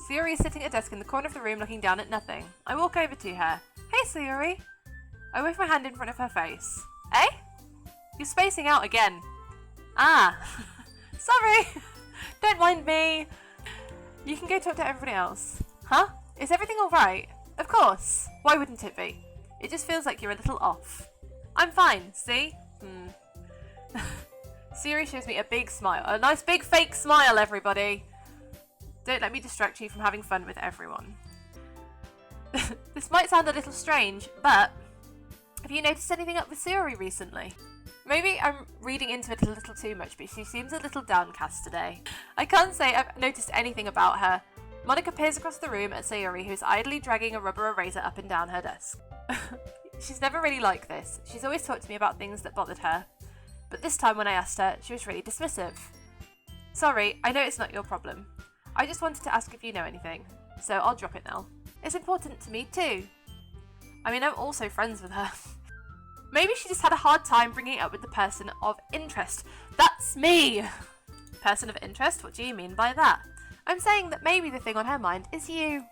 Yuri is sitting at a desk in the corner of the room looking down at nothing. I walk over to her. Hey, Yuri. I wave my hand in front of her face. Eh? You're spacing out again. Ah. Sorry. Don't mind me. You can go talk to everybody else. Huh? Is everything alright? Of course. Why wouldn't it be? It just feels like you're a little off. I'm fine, see? Yuri shows me a big smile. A nice big fake smile, everybody. Don't let me distract you from having fun with everyone. This might sound a little strange, but have you noticed anything up with Yuri recently? Maybe I'm reading into it a little too much, but she seems a little downcast today. I can't say I've noticed anything about her. Monica peers across the room at Sayori, who's idly dragging a rubber eraser up and down her desk. She's never really like this. She's always talked to me about things that bothered her. But this time when I asked her, she was really dismissive. Sorry, I know it's not your problem. I just wanted to ask if you know anything, so I'll drop it now. It's important to me too. I mean, I'm also friends with her. Maybe she just had a hard time bringing it up with the person of interest. That's me! Person of interest? What do you mean by that? I'm saying that maybe the thing on her mind is you.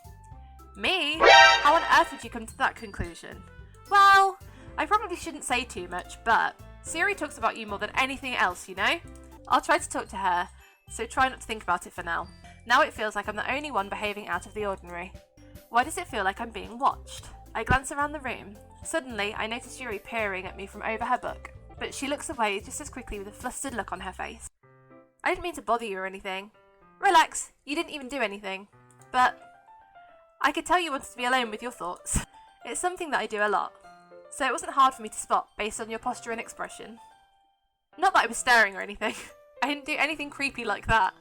Me? How on earth would you come to that conclusion? Well, I probably shouldn't say too much, but Siri talks about you more than anything else, you know? I'll try to talk to her, so try not to think about it for now. Now it feels like I'm the only one behaving out of the ordinary. Why does it feel like I'm being watched? I glance around the room. Suddenly, I notice Yuri peering at me from over her book, but she looks away just as quickly with a flustered look on her face. I didn't mean to bother you or anything. Relax, you didn't even do anything. But I could tell you wanted to be alone with your thoughts. It's something that I do a lot, so it wasn't hard for me to spot based on your posture and expression. Not that I was staring or anything. I didn't do anything creepy like that.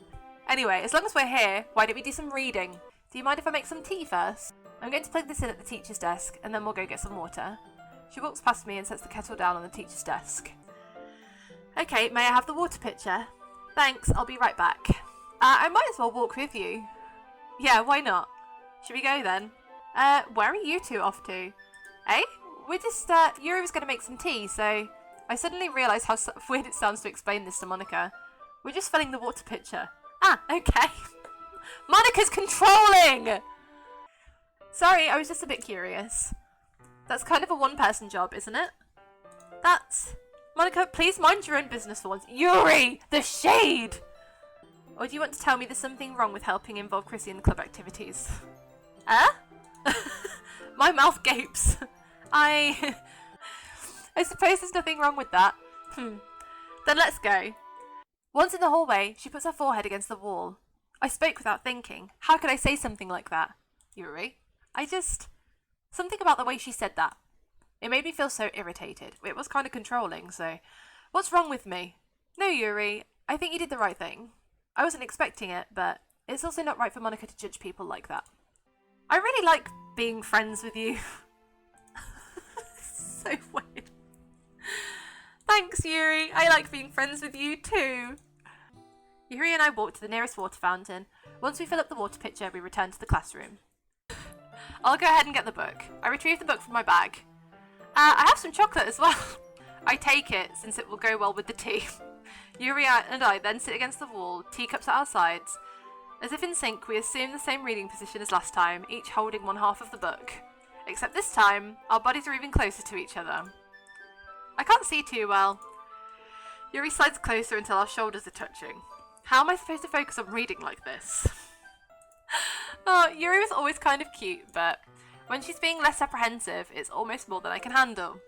Anyway, as long as we're here, why don't we do some reading? Do you mind if I make some tea first? I'm going to plug this in at the teacher's desk, and then we'll go get some water. She walks past me and sets the kettle down on the teacher's desk. Okay, may I have the water pitcher? Thanks, I'll be right back. I might as well walk with you. Yeah, why not? Should we go then? Where are you two off to? Eh? We're just, Yuri was going to make some tea, so I suddenly realised how weird it sounds to explain this to Monica. We're just filling the water pitcher. Ah, okay. Monica's controlling! Sorry, I was just a bit curious. That's kind of a one-person job, isn't it? Monica, please mind your own business for once. Yuri! The shade! Or do you want to tell me there's something wrong with helping involve Chrissy in the club activities? My mouth gapes. I suppose there's nothing wrong with that. Then let's go. Once in the hallway, she puts her forehead against the wall. I spoke without thinking. How could I say something like that? Yuri? Something about the way she said that. It made me feel so irritated. It was kind of controlling, so... What's wrong with me? No, Yuri. I think you did the right thing. I wasn't expecting it, but it's also not right for Monica to judge people like that. I really like being friends with you. So weird. Thanks, Yuri. I like being friends with you too. Yuri and I walk to the nearest water fountain. Once we fill up the water pitcher, we return to the classroom. I'll go ahead and get the book. I retrieve the book from my bag. I have some chocolate as well. I take it, since it will go well with the tea. Yuri and I then sit against the wall, teacups at our sides. As if in sync, we assume the same reading position as last time, each holding one half of the book. Except this time, our bodies are even closer to each other. I can't see too well. Yuri slides closer until our shoulders are touching. How am I supposed to focus on reading like this? Oh, Yuri was always kind of cute, but when she's being less apprehensive, it's almost more than I can handle.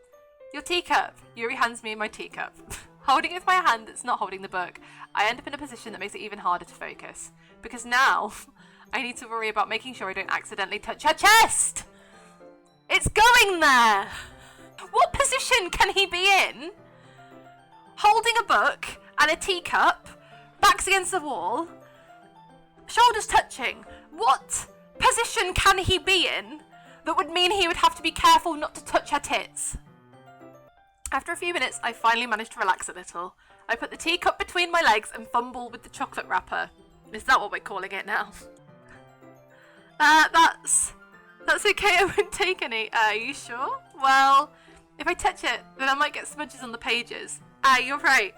Your teacup. Yuri hands me my teacup. Holding it with my hand that's not holding the book, I end up in a position that makes it even harder to focus. Because now, I need to worry about making sure I don't accidentally touch her chest! It's going there! What position can he be in? Holding a book and a teacup, backs against the wall, shoulders touching. What position can he be in that would mean he would have to be careful not to touch her tits? After a few minutes, I finally managed to relax a little. I put the teacup between my legs and fumble with the chocolate wrapper. Is that what we're calling it now? That's okay, I won't take any. Are you sure? Well, if I touch it, then I might get smudges on the pages. You're right.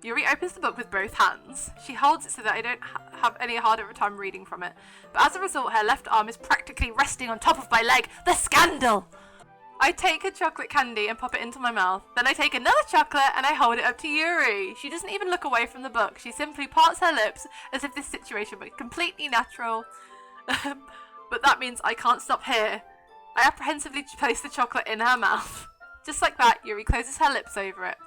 Yuri opens the book with both hands. She holds it so that I don't have any harder of a time reading from it. But as a result, her left arm is practically resting on top of my leg. The scandal! I take a chocolate candy and pop it into my mouth. Then I take another chocolate and I hold it up to Yuri. She doesn't even look away from the book. She simply parts her lips as if this situation were completely natural. But that means I can't stop here. I apprehensively place the chocolate in her mouth. Just like that, Yuri closes her lips over it.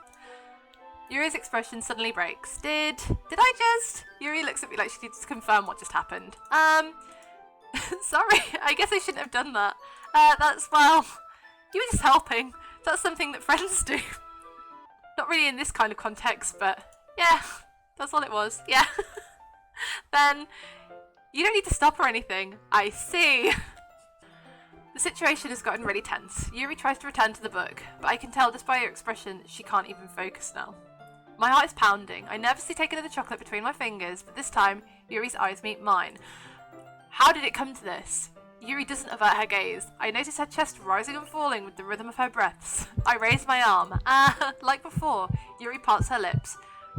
Yuri's expression suddenly breaks. Did I just? Yuri looks at me like she needs to confirm what just happened. Sorry, I guess I shouldn't have done that. Well, you were just helping. That's something that friends do. Not really in this kind of context, but yeah, that's all it was. Yeah. Then, you don't need to stop or anything. I see. The situation has gotten really tense. Yuri tries to return to the book, but I can tell just by her expression she can't even focus now. My heart is pounding. I nervously take another chocolate between my fingers, but this time, Yuri's eyes meet mine. How did it come to this? Yuri doesn't avert her gaze. I notice her chest rising and falling with the rhythm of her breaths. I raise my arm. Like before, Yuri parts her lips.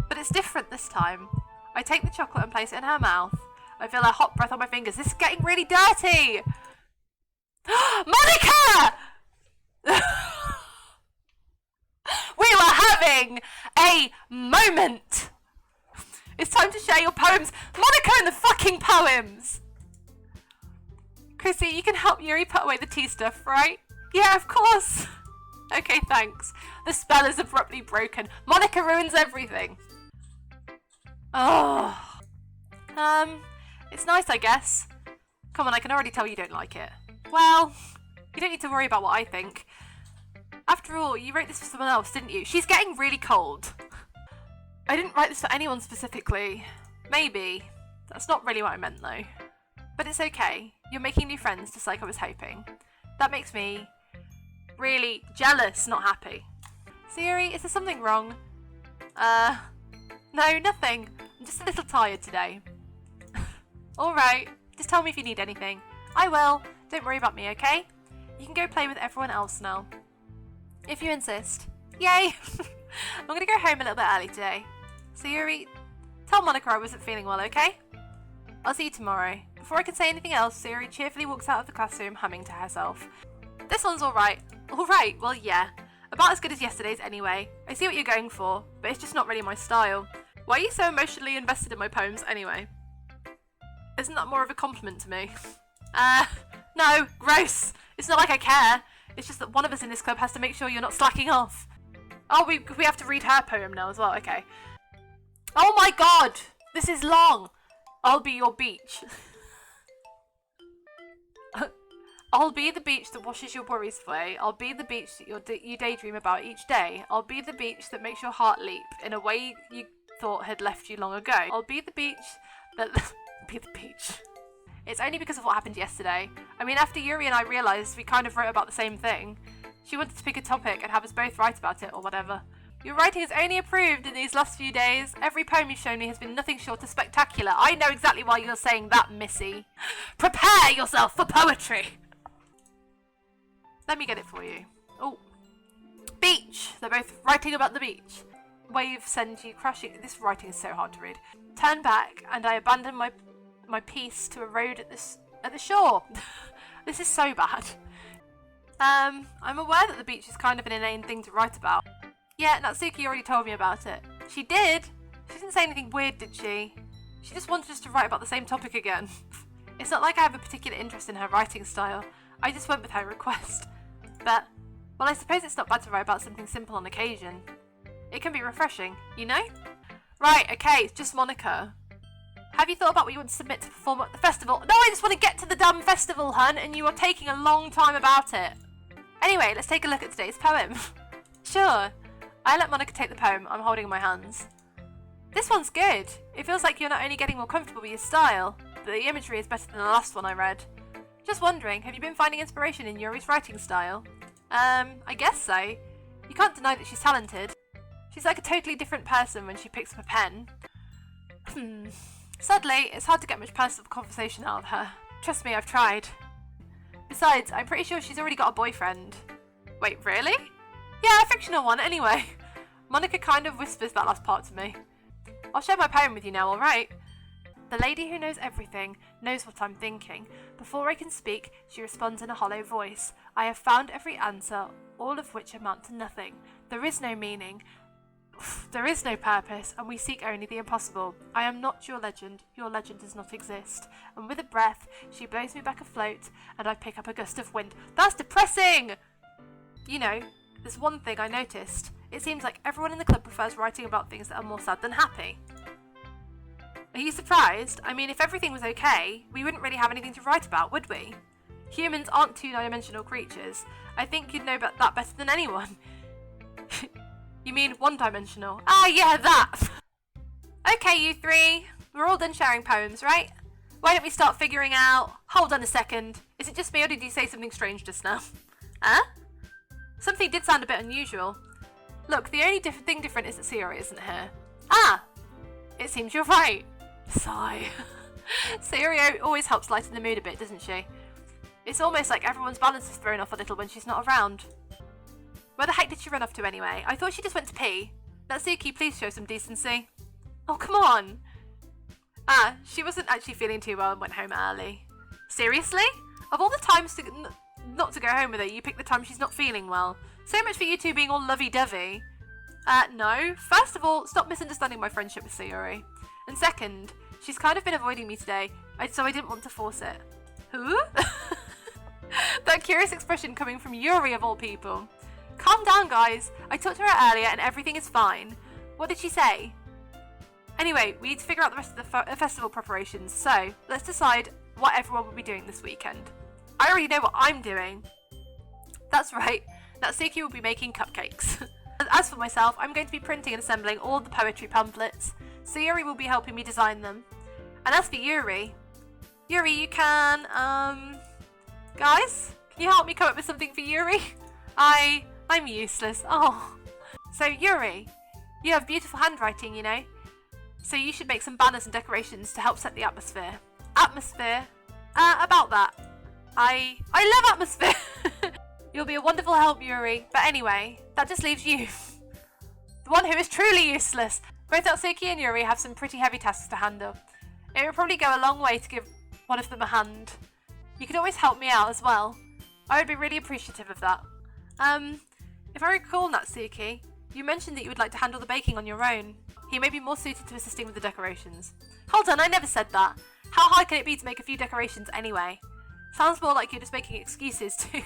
But it's different this time. I take the chocolate and place it in her mouth. I feel her hot breath on my fingers. This is getting really dirty! Monica! We were having a moment! It's time to share your poems. Monica and the fucking poems! Chrissy, you can help Yuri put away the tea stuff, right? Yeah, of course. Okay, thanks. The spell is abruptly broken. Monica ruins everything. Oh. It's nice, I guess. Come on, I can already tell you don't like it. Well, you don't need to worry about what I think. After all, you wrote this for someone else, didn't you? She's getting really cold. I didn't write this for anyone specifically. Maybe. That's not really what I meant, though. But it's okay. You're making new friends, just like I was hoping. That makes me really jealous, not happy. So, Yuri, is there something wrong? No, nothing. I'm just a little tired today. Alright, just tell me if you need anything. I will. Don't worry about me, okay? You can go play with everyone else now. If you insist. Yay! I'm gonna go home a little bit early today. So, Yuri, tell Monica I wasn't feeling well, okay? I'll see you tomorrow. Before I can say anything else, Yuri cheerfully walks out of the classroom, humming to herself. This one's alright. Alright, well, yeah. About as good as yesterday's anyway. I see what you're going for, but it's just not really my style. Why are you so emotionally invested in my poems anyway? Isn't that more of a compliment to me? No, gross. It's not like I care. It's just that one of us in this club has to make sure you're not slacking off. Oh, we have to read her poem now as well, okay. Oh my god! This is long! I'll be your beach. I'll be the beach that washes your worries away. I'll be the beach that you daydream about each day. I'll be the beach that makes your heart leap in a way you thought had left you long ago. I'll be the beach that... be the beach. It's only because of what happened yesterday. I mean, after Yuri and I realised we kind of wrote about the same thing, she wanted to pick a topic and have us both write about it or whatever. Your writing has only improved in these last few days. Every poem you've shown me has been nothing short of spectacular. I know exactly why you're saying that, Missy. Prepare yourself for poetry! Let me get it for you. Oh. Beach! They're both writing about the beach. Wave sends you crashing... This writing is so hard to read. Turn back, and I abandon my piece to a road at the shore. This is so bad. I'm aware that the beach is kind of an inane thing to write about. Yeah, Natsuki already told me about it. She did? She didn't say anything weird, did she? She just wanted us to write about the same topic again. It's not like I have a particular interest in her writing style. I just went with her request. But, well, I suppose it's not bad to write about something simple on occasion. It can be refreshing, you know? Right, okay, it's just Monica. Have you thought about what you want to submit to perform at the festival? No, I just want to get to the damn festival, hun, and you are taking a long time about it. Anyway, let's take a look at today's poem. Sure. I let Monica take the poem I'm holding in my hands. This one's good. It feels like you're not only getting more comfortable with your style, but the imagery is better than the last one I read. Just wondering, have you been finding inspiration in Yuri's writing style? I guess so. You can't deny that she's talented. She's like a totally different person when she picks up a pen. Sadly, it's hard to get much personal conversation out of her. Trust me, I've tried. Besides, I'm pretty sure she's already got a boyfriend. Wait, really? Yeah, a fictional one, anyway. Monica kind of whispers that last part to me. I'll share my poem with you now, alright? The lady who knows everything knows what I'm thinking. Before I can speak, she responds in a hollow voice. I have found every answer, all of which amount to nothing. There is no meaning. There is no purpose, and we seek only the impossible. I am not your legend does not exist. And with a breath, she blows me back afloat, and I pick up a gust of wind. That's depressing! You know, there's one thing I noticed. It seems like everyone in the club prefers writing about things that are more sad than happy. Are you surprised? I mean, if everything was okay, we wouldn't really have anything to write about, would we? Humans aren't two-dimensional creatures. I think you'd know about that better than anyone. You mean one-dimensional? Ah, yeah, that! Okay, you three. We're all done sharing poems, right? Why don't we start figuring out... Hold on a second. Is it just me or did you say something strange just now? Huh? Something did sound a bit unusual. Look, the only thing different is that Yuri isn't here. Ah! It seems you're right. Sigh. Yuri always helps lighten the mood a bit, doesn't she? It's almost like everyone's balance is thrown off a little when she's not around. Where the heck did she run off to anyway? I thought she just went to pee. Natsuki, please show some decency. Oh, come on. Ah, she wasn't actually feeling too well and went home early. Seriously? Of all the times not to go home with her, you picked the time she's not feeling well. So much for you two being all lovey-dovey. No. First of all, stop misunderstanding my friendship with Sayori. And second, she's kind of been avoiding me today, so I didn't want to force it. Who? That curious expression coming from Yuri of all people. Calm down, guys. I talked to her earlier and everything is fine. What did she say? Anyway, we need to figure out the rest of the festival preparations, so let's decide what everyone will be doing this weekend. I already know what I'm doing. That's right, Natsuki will be making cupcakes. As for myself, I'm going to be printing and assembling all the poetry pamphlets. Sayori will be helping me design them. And as for Yuri, you can, guys, can you help me come up with something for Yuri? I'm useless. Oh. So Yuri, you have beautiful handwriting, you know. So you should make some banners and decorations to help set the atmosphere. Atmosphere? About that. I love atmosphere. You'll be a wonderful help, Yuri. But anyway, that just leaves you. The one who is truly useless. Both Natsuki and Yuri have some pretty heavy tasks to handle. It would probably go a long way to give one of them a hand. You could always help me out as well. I would be really appreciative of that. If I recall, Natsuki, you mentioned that you would like to handle the baking on your own. He may be more suited to assisting with the decorations. Hold on, I never said that. How hard can it be to make a few decorations anyway? Sounds more like you're just making excuses too.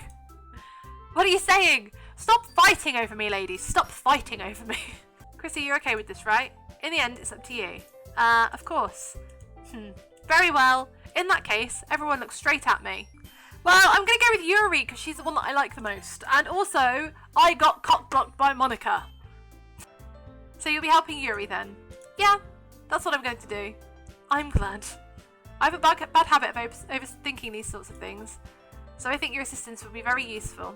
What are you saying? Stop fighting over me, ladies. Stop fighting over me. Chrissy, you're okay with this, right? In the end, it's up to you. Of course. Very well. In that case, everyone looks straight at me. Well, I'm going to go with Yuri because she's the one that I like the most. And also, I got cock-blocked by Monica. So you'll be helping Yuri then? Yeah, that's what I'm going to do. I'm glad. I have a bad habit of overthinking these sorts of things. So I think your assistance would be very useful.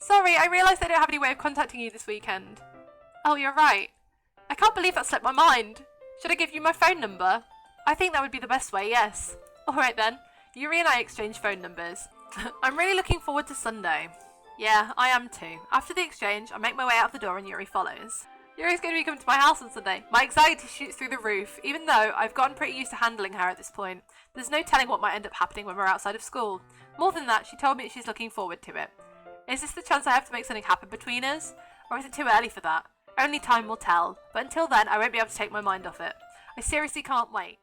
Sorry, I realised I don't have any way of contacting you this weekend. Oh, you're right. I can't believe that slipped my mind. Should I give you my phone number? I think that would be the best way, yes. Alright then. Yuri and I exchange phone numbers. I'm really looking forward to Sunday. Yeah, I am too. After the exchange, I make my way out of the door and Yuri follows. Yuri's going to be coming to my house on Sunday. My anxiety shoots through the roof, even though I've gotten pretty used to handling her at this point. There's no telling what might end up happening when we're outside of school. More than that, she told me that she's looking forward to it. Is this the chance I have to make something happen between us? Or is it too early for that? Only time will tell. But until then, I won't be able to take my mind off it. I seriously can't wait.